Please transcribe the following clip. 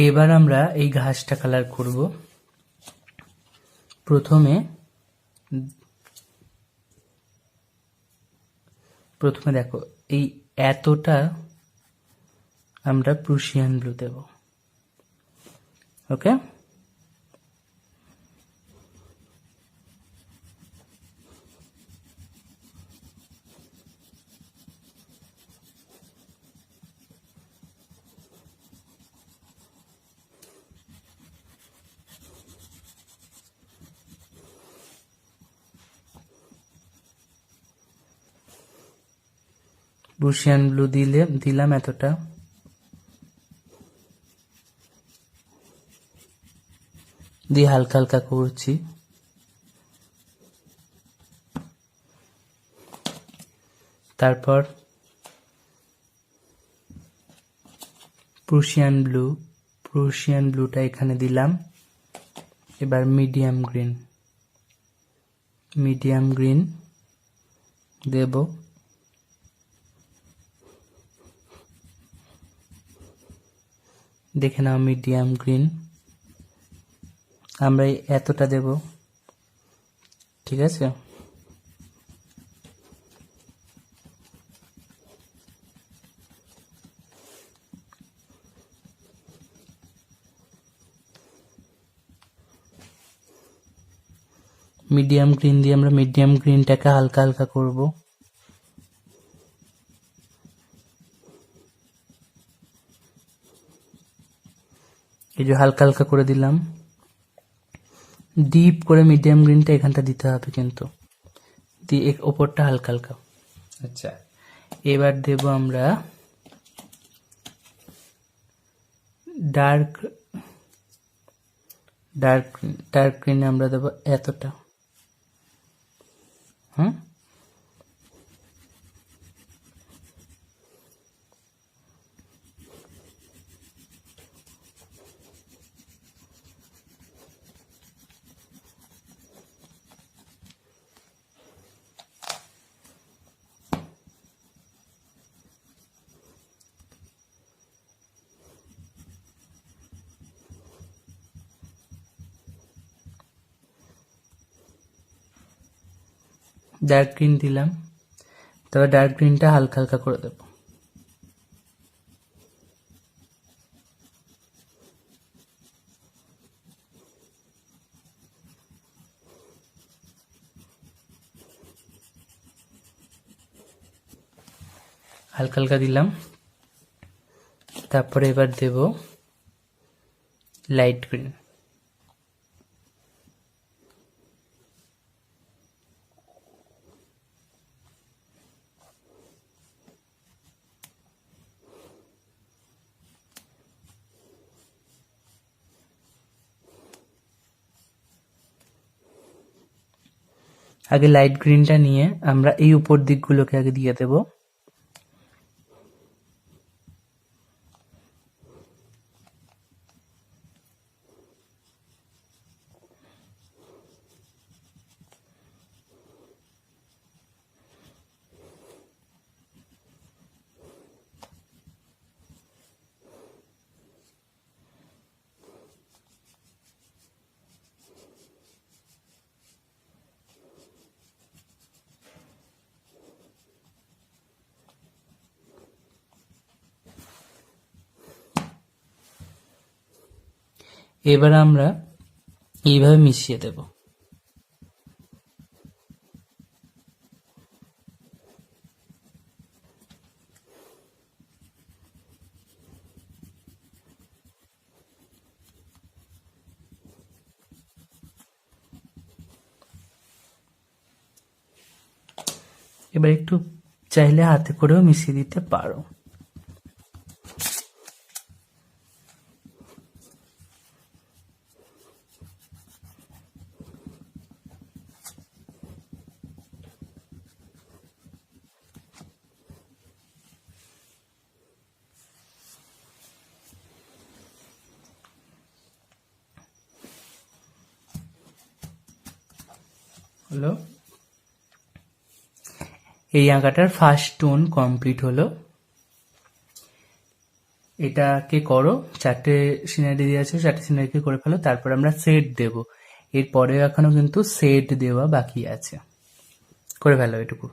এবার আমরা এই ঘাসটা কালার করব। প্রথমে দেখো এই এতটা আমরা প্রুশিয়ান ব্লু দেব। ওকে, প্রুশিয়ান ব্লু দিলাম এতটা। দিয়ে হালকা হালকা করছি। তারপর প্রুশিয়ান ব্লুটা এখানে দিলাম। এবার মিডিয়াম গ্রিন দেব। দেখে নাও মিডিয়াম গ্রিন আমরা এতটা দেব, ঠিক আছে। মিডিয়াম গ্রিন দিয়ে আমরা মিডিয়াম গ্রিনটাকে হালকা হালকা করব। এই যে হালকা হালকা করে দিলাম। ডিপ করে মিডিয়াম গ্রিনটা এখানটা দিতে হবে কিন্তু, দিয়ে ওপরটা হালকা হালকা। আচ্ছা, এবার দেব আমরা ডার্ক গ্রিন আমরা দেব এতটা। ডার্ক গ্রিন দিলাম, তবে ডার্ক গ্রিনটা হালকা হালকা করে দেব। হালকা হালকা দিলাম। তারপরে এবার দেব লাইট গ্রিন। আগে লাইট গ্রিনটা নিয়ে আমরা এই উপর দিকগুলোকে আগে দিয়ে দেব। এবার আমরা এইভাবে মিশিয়ে দেব। এবার একটু চাইলে হাতে করেও মিশিয়ে দিতে পারো। হলো, এই আঁকাটার ফার্স্ট টোন কমপ্লিট হলো। এটাকে করো, 4টে সিনারি দিয়ে আছে, 4টে সিনারিকে করে ফেলো, তারপর আমরা সেট দেব। এরপরে এখনো কিন্তু সেট দেওয়া বাকি আছে, করে ফেলো এটুকু।